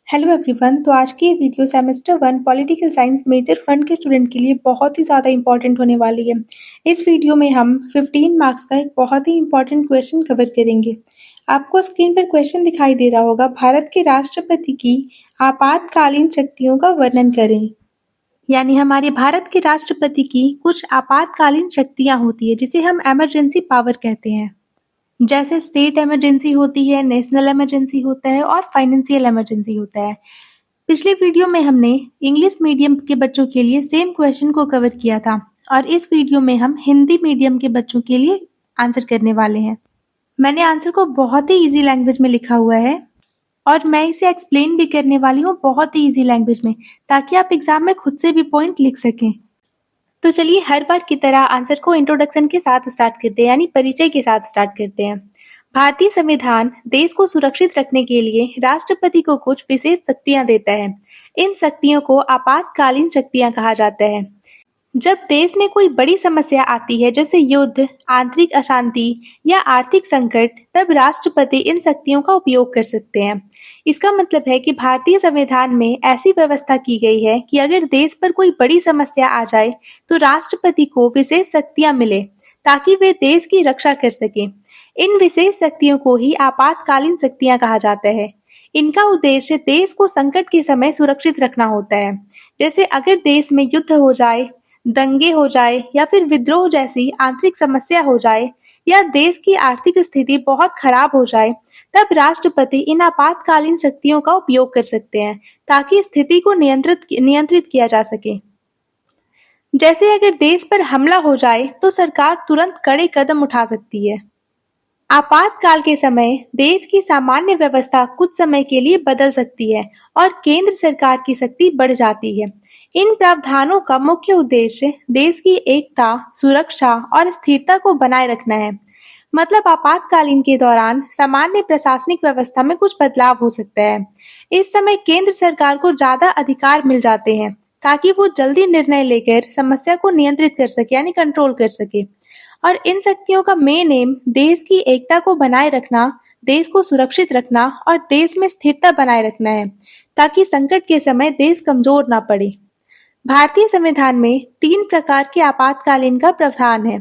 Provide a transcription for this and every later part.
Hello everyone. तो आज की ये video semester 1 political science major fund के स्टूडेंट के लिए बहुत ही ज़्यादा इम्पोर्टेंट होने वाली है। इस वीडियो में हम 15 मार्क्स का एक बहुत ही इम्पोर्टेंट क्वेश्चन कवर करेंगे। आपको स्क्रीन पर क्वेश्चन दिखाई दे रहा होगा, भारत के राष्ट्रपति की आपातकालीन शक्तियों का वर्णन करें। यानी हमारे भारत के राष्ट्रपति की कुछ आपातकालीन शक्तियाँ होती है जिसे हम इमरजेंसी पावर कहते हैं। जैसे स्टेट इमरजेंसी होती है, नेशनल इमरजेंसी होता है और फाइनेंशियल इमरजेंसी होता है। पिछले वीडियो में हमने इंग्लिश मीडियम के बच्चों के लिए सेम क्वेश्चन को कवर किया था और इस वीडियो में हम हिंदी मीडियम के बच्चों के लिए आंसर करने वाले हैं। मैंने आंसर को बहुत ही इजी लैंग्वेज में लिखा हुआ है और मैं इसे एक्सप्लेन भी करने वाली हूँ बहुत ही इजी लैंग्वेज में, ताकि आप एग्जाम में खुद से भी पॉइंट लिख सकें। तो चलिए हर बार की तरह आंसर को इंट्रोडक्शन के साथ स्टार्ट करते हैं, यानी परिचय के साथ स्टार्ट करते हैं। भारतीय संविधान देश को सुरक्षित रखने के लिए राष्ट्रपति को कुछ विशेष शक्तियां देता है। इन शक्तियों को आपातकालीन शक्तियां कहा जाता है। जब देश में कोई बड़ी समस्या आती है, जैसे युद्ध, आंतरिक अशांति या आर्थिक संकट, तब राष्ट्रपति इन शक्तियों का उपयोग कर सकते हैं। इसका मतलब है कि भारतीय संविधान में ऐसी व्यवस्था की गई है कि अगर देश पर कोई बड़ी समस्या आ जाए तो राष्ट्रपति को विशेष शक्तियां मिले ताकि वे देश की रक्षा कर सके। इन विशेष शक्तियों को ही आपातकालीन शक्तियां कहा जाता है। इनका उद्देश्य देश को संकट के समय सुरक्षित रखना होता है। जैसे अगर देश में युद्ध हो जाए, दंगे हो जाए या फिर विद्रोह जैसी आंतरिक समस्या हो जाए या देश की आर्थिक स्थिति बहुत खराब हो जाए, तब राष्ट्रपति इन आपातकालीन शक्तियों का उपयोग कर सकते हैं ताकि स्थिति को नियंत्रित किया जा सके। जैसे अगर देश पर हमला हो जाए तो सरकार तुरंत कड़े कदम उठा सकती है। आपातकाल के समय देश की सामान्य व्यवस्था कुछ समय के लिए बदल सकती है और केंद्र सरकार की शक्ति बढ़ जाती है। इन प्रावधानों का मुख्य उद्देश्य देश की एकता, सुरक्षा और स्थिरता को बनाए रखना है। मतलब आपातकालीन के दौरान सामान्य प्रशासनिक व्यवस्था में कुछ बदलाव हो सकता है। इस समय केंद्र सरकार को ज्यादा अधिकार मिल जाते हैं ताकि वो जल्दी निर्णय लेकर समस्या को नियंत्रित कर सके, यानी कंट्रोल कर सके। और इन शक्तियों का मेन एम देश की एकता को बनाए रखना, देश को सुरक्षित रखना और देश में स्थिरता बनाए रखना है ताकि संकट के समय देश कमजोर ना पड़े। भारतीय संविधान में 3 प्रकार के आपातकालीन का प्रावधान है।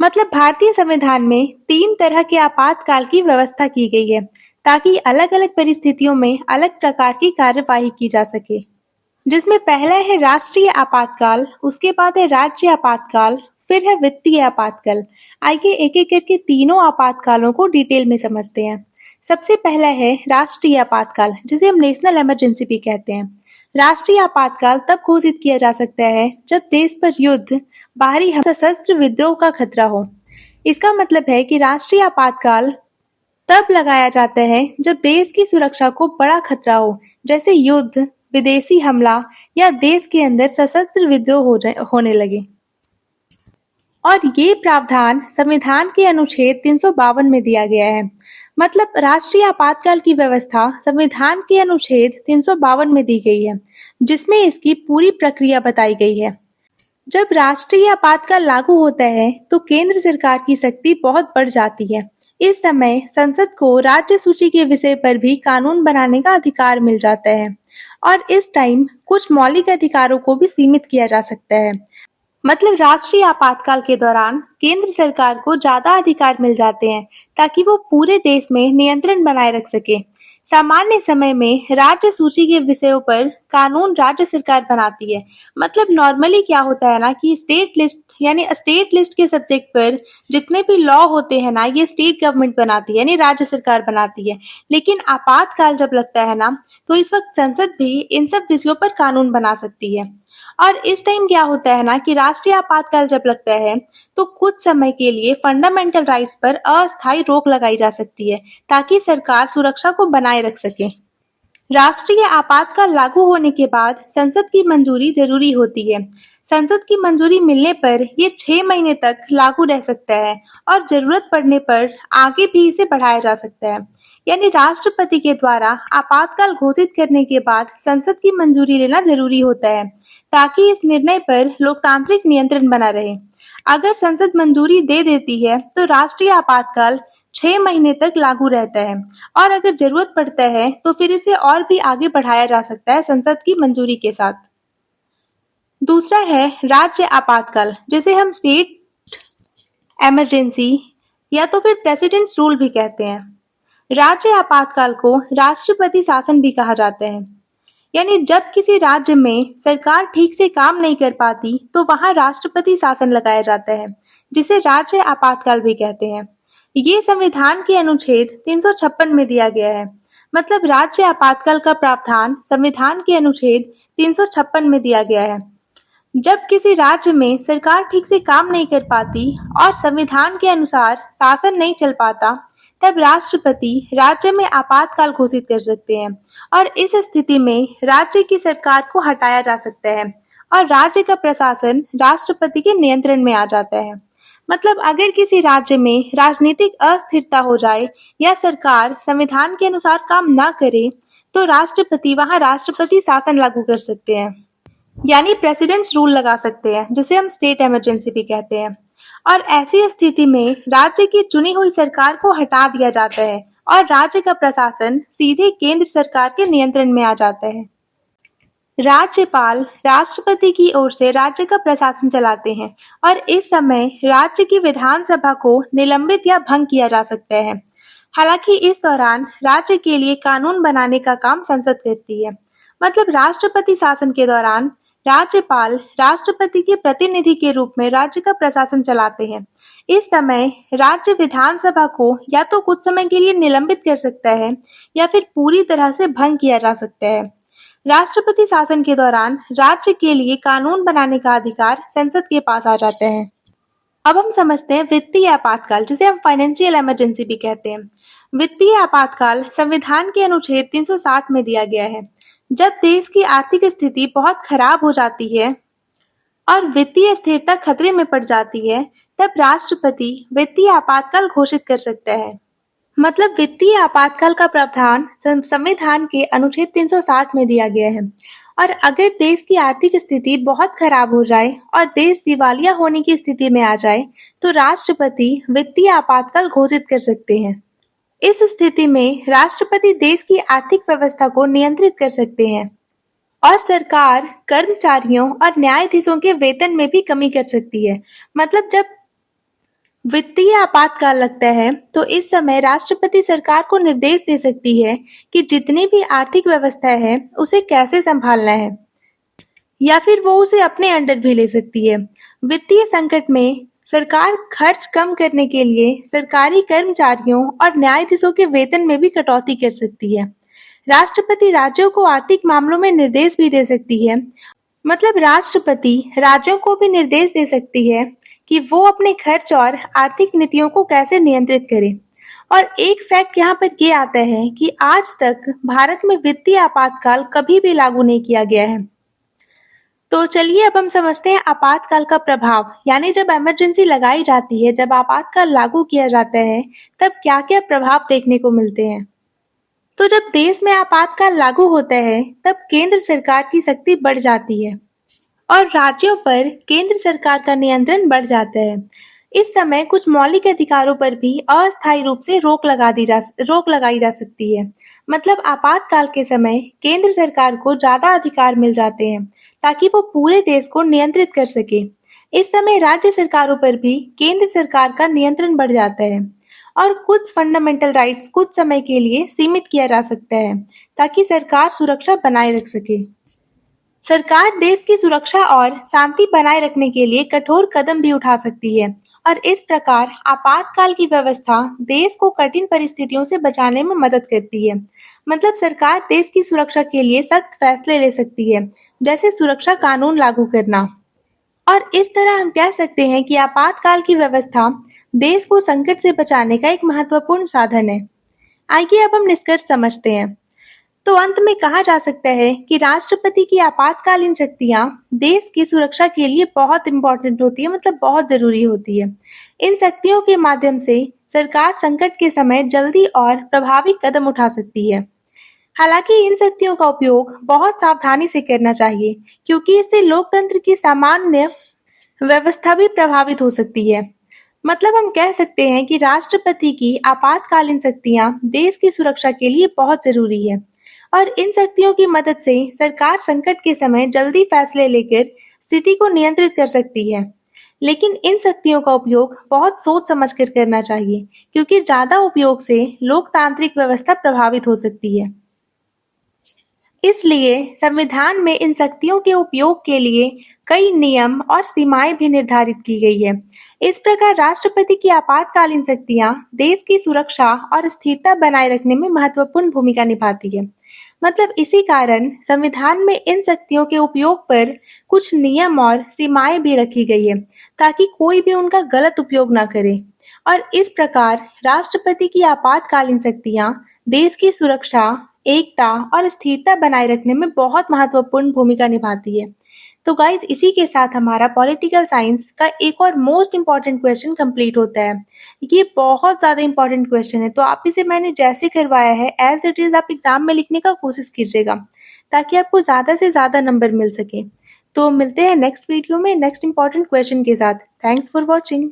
मतलब भारतीय संविधान में 3 तरह के आपातकाल की व्यवस्था की गई है ताकि अलग-अलग परिस्थितियों में अलग प्रकार की कार्यवाही की जा सके। जिसमें पहला है राष्ट्रीय आपातकाल, उसके बाद है राज्य आपातकाल, फिर है वित्तीय आपातकाल। आइए एक-एक करके तीनों आपातकालों को डिटेल में समझते हैं। सबसे पहला है राष्ट्रीय आपातकाल, जिसे हम नेशनल इमरजेंसी भी कहते हैं। राष्ट्रीय आपातकाल तब घोषित किया जा सकता है जब देश पर युद्ध, बाहरी सशस्त्र विद्रोह का खतरा हो। इसका मतलब है कि राष्ट्रीय आपातकाल तब लगाया जाता है जब देश की सुरक्षा को बड़ा खतरा हो, जैसे युद्ध, विदेशी हमला या देश के अंदर सशस्त्र विद्रोह होने लगे। और ये प्रावधान संविधान के अनुच्छेद 352 में दिया गया है। मतलब राष्ट्रीय आपातकाल की व्यवस्था संविधान के अनुच्छेद 352 में दी गई है, जिसमें इसकी पूरी प्रक्रिया बताई गई है। जब राष्ट्रीय आपातकाल लागू होता है तो केंद्र सरकार की शक्ति बहुत बढ़ जाती है। इस समय संसद को राज्य सूची के विषय पर भी कानून बनाने का अधिकार मिल जाता है और इस टाइम कुछ मौलिक अधिकारों को भी सीमित किया जा सकता है। मतलब राष्ट्रीय आपातकाल के दौरान केंद्र सरकार को ज्यादा अधिकार मिल जाते हैं ताकि वो पूरे देश में नियंत्रण बनाए रख सके। सामान्य समय में राज्य सूची के विषयों पर कानून राज्य सरकार बनाती है। मतलब नॉर्मली क्या होता है ना कि स्टेट लिस्ट के सब्जेक्ट पर जितने भी लॉ होते हैं ना, ये स्टेट गवर्नमेंट बनाती है, यानी राज्य सरकार बनाती है। लेकिन आपातकाल जब लगता है ना, तो इस वक्त संसद भी इन सब विषयों पर कानून बना सकती है। और इस टाइम क्या होता है ना कि राष्ट्रीय आपातकाल जब लगता है तो कुछ समय के लिए फंडामेंटल राइट्स पर अस्थायी रोक लगाई जा सकती है ताकि सरकार सुरक्षा को बनाए रख सके। राष्ट्रीय आपातकाल लागू होने के बाद संसद की मंजूरी जरूरी होती है। संसद की मंजूरी मिलने पर ये 6 महीने तक लागू रह सकता है और जरूरत पड़ने पर आगे भी इसे बढ़ाया जा सकता है। यानी राष्ट्रपति के द्वारा आपातकाल घोषित करने के बाद संसद की मंजूरी लेना जरूरी होता है ताकि इस निर्णय पर लोकतांत्रिक नियंत्रण बना रहे। अगर संसद मंजूरी दे देती है तो राष्ट्रीय आपातकाल 6 महीने तक लागू रहता है और अगर जरूरत पड़ता है तो फिर इसे और भी आगे बढ़ाया जा सकता है संसद की मंजूरी के साथ। दूसरा है राज्य आपातकाल, जिसे हम स्टेट इमरजेंसी या तो फिर प्रेसिडेंट्स रूल भी कहते हैं। राज्य आपातकाल को राष्ट्रपति शासन भी कहा जाता है। यानी जब किसी राज्य में सरकार ठीक से काम नहीं कर पाती तो वहां राष्ट्रपति शासन लगाया जाता है, जिसे राज्य आपातकाल भी कहते हैं। ये संविधान के अनुच्छेद 356 में दिया गया है। मतलब राज्य आपातकाल का प्रावधान संविधान के अनुच्छेद 356 में दिया गया है। जब किसी राज्य में सरकार ठीक से काम नहीं कर पाती और संविधान के अनुसार शासन नहीं चल पाता, तब राष्ट्रपति राज्य में आपातकाल घोषित कर सकते हैं और इस स्थिति में राज्य की सरकार को हटाया जा सकता है और राज्य का प्रशासन राष्ट्रपति के नियंत्रण में आ जाता है। मतलब अगर किसी राज्य में राजनीतिक अस्थिरता हो जाए या सरकार संविधान के अनुसार काम ना करे, तो राष्ट्रपति वहां राष्ट्रपति शासन लागू कर सकते हैं, यानी प्रेसिडेंट्स रूल लगा सकते हैं, जिसे हम स्टेट इमरजेंसी भी कहते हैं। और ऐसी स्थिति में राज्य की चुनी हुई सरकार को हटा दिया जाता है और राज्य का प्रशासन सीधे केंद्र सरकार के नियंत्रण में आ जाता है। राज्यपाल राष्ट्रपति की ओर से राज्य का प्रशासन चलाते हैं और इस समय राज्य की विधानसभा को निलंबित या भंग किया जा सकता है। हालांकि इस दौरान राज्य के लिए कानून बनाने का काम संसद करती है। मतलब राष्ट्रपति शासन के दौरान राज्यपाल राष्ट्रपति के प्रतिनिधि के रूप में राज्य का प्रशासन चलाते हैं। इस समय राज्य विधानसभा को या तो कुछ समय के लिए निलंबित कर सकता है या फिर पूरी तरह से भंग किया जा सकता है। राष्ट्रपति शासन के दौरान राज्य के लिए कानून बनाने का अधिकार संसद के पास आ जाता है। अब हम समझते हैं वित्तीय आपातकाल, जिसे हम फाइनेंशियल इमरजेंसी भी कहते हैं। वित्तीय आपातकाल संविधान के अनुच्छेद 360 में दिया गया है। जब देश की आर्थिक स्थिति बहुत खराब हो जाती है और वित्तीय स्थिरता खतरे में पड़ जाती है, तब राष्ट्रपति वित्तीय आपातकाल घोषित कर सकता है। मतलब वित्तीय आपातकाल का प्रावधान संविधान के अनुच्छेद 360 में दिया गया है और अगर देश की आर्थिक स्थिति बहुत खराब हो जाए और देश दिवालिया होने की स्थिति में आ जाए, तो राष्ट्रपति वित्तीय आपातकाल घोषित कर सकते हैं। इस स्थिति में राष्ट्रपति देश की आर्थिक व्यवस्था को नियंत्रित कर सकते हैं और सरकार कर्मचारियों और न्यायाधीशों के वेतन में भी कमी कर सकती है। मतलब जब वित्तीय आपातकाल लगता है तो इस समय राष्ट्रपति सरकार को निर्देश दे सकती है कि जितनी भी आर्थिक व्यवस्था है उसे कैसे संभालना है, या फिर वो उसे अपने अंडर भी ले सकती है। वित्तीय संकट में सरकार खर्च कम करने के लिए सरकारी कर्मचारियों और न्यायाधीशों के वेतन में भी कटौती कर सकती है। राष्ट्रपति राज्यों को आर्थिक मामलों में निर्देश भी दे सकती है। मतलब राष्ट्रपति राज्यों को भी निर्देश दे सकती है कि वो अपने खर्च और आर्थिक नीतियों को कैसे नियंत्रित करें। और एक फैक्ट यहाँ पर ये आता है कि आज तक भारत में वित्तीय आपातकाल कभी भी लागू नहीं किया गया है। तो चलिए अब हम समझते हैं आपातकाल का प्रभाव, यानी जब इमरजेंसी लगाई जाती है, जब आपातकाल लागू किया जाता है, तब क्या क्या प्रभाव देखने को मिलते हैं। तो जब देश में आपातकाल लागू होता है, तब केंद्र सरकार की शक्ति बढ़ जाती है और राज्यों पर केंद्र सरकार का नियंत्रण बढ़ जाता है। इस समय कुछ मौलिक अधिकारों पर भी अस्थायी रूप से रोक लगाई जा सकती है। मतलब आपातकाल के समय केंद्र सरकार को ज्यादा अधिकार मिल जाते हैं ताकि वो पूरे देश को नियंत्रित कर सके। इस समय राज्य सरकारों पर भी केंद्र सरकार का नियंत्रण बढ़ जाता है और कुछ फंडामेंटल राइट्स कुछ समय के लिए सीमित किया जा सकता है ताकि सरकार सुरक्षा बनाए रख सके। सरकार देश की सुरक्षा और शांति बनाए रखने के लिए कठोर कदम भी उठा सकती है और इस प्रकार आपातकाल की व्यवस्था देश को कठिन परिस्थितियों से बचाने में मदद करती है। मतलब सरकार देश की सुरक्षा के लिए सख्त फैसले ले सकती है, जैसे सुरक्षा कानून लागू करना। और इस तरह हम कह सकते हैं कि आपातकाल की व्यवस्था देश को संकट से बचाने का एक महत्वपूर्ण साधन है। आइए अब हम निष्कर्ष समझते हैं। तो अंत में कहा जा सकता है कि राष्ट्रपति की आपातकालीन शक्तियां देश की सुरक्षा के लिए बहुत इंपॉर्टेंट होती है, मतलब बहुत जरूरी होती है। इन शक्तियों के माध्यम से सरकार संकट के समय जल्दी और प्रभावी कदम उठा सकती है। हालांकि इन शक्तियों का उपयोग बहुत सावधानी से करना चाहिए, क्योंकि इससे लोकतंत्र की सामान्य व्यवस्था भी प्रभावित हो सकती है। मतलब हम कह सकते हैं कि राष्ट्रपति की आपातकालीन शक्तियां देश की सुरक्षा के लिए बहुत जरूरी है और इन शक्तियों की मदद से सरकार संकट के समय जल्दी फैसले लेकर स्थिति को नियंत्रित कर सकती है। लेकिन इन शक्तियों का उपयोग बहुत सोच समझ कर करना चाहिए, क्योंकि ज्यादा उपयोग से लोकतांत्रिक व्यवस्था प्रभावित हो सकती है। इसलिए संविधान में इन शक्तियों के उपयोग के लिए कई नियम और सीमाएं भी निर्धारित की गई है। इस प्रकार राष्ट्रपति की आपातकालीन शक्तियां देश की सुरक्षा और स्थिरता बनाए रखने में महत्वपूर्ण भूमिका निभाती है। मतलब इसी कारण संविधान में इन शक्तियों के उपयोग पर कुछ नियम और सीमाएं भी रखी गई है, ताकि कोई भी उनका गलत उपयोग ना करे। और इस प्रकार राष्ट्रपति की आपातकालीन शक्तियां देश की सुरक्षा, एकता और स्थिरता बनाए रखने में बहुत महत्वपूर्ण भूमिका निभाती है। तो गाइस, इसी के साथ हमारा पॉलिटिकल साइंस का एक और मोस्ट इम्पॉर्टेंट क्वेश्चन कंप्लीट होता है। ये बहुत ज़्यादा इम्पॉर्टेंट क्वेश्चन है, तो आप इसे मैंने जैसे करवाया है एज इट इज़ आप एग्जाम में लिखने का कोशिश कीजिएगा, ताकि आपको ज़्यादा से ज़्यादा नंबर मिल सके। तो मिलते हैं नेक्स्ट वीडियो में नेक्स्ट इम्पॉर्टेंट क्वेश्चन के साथ। Thanks for watching.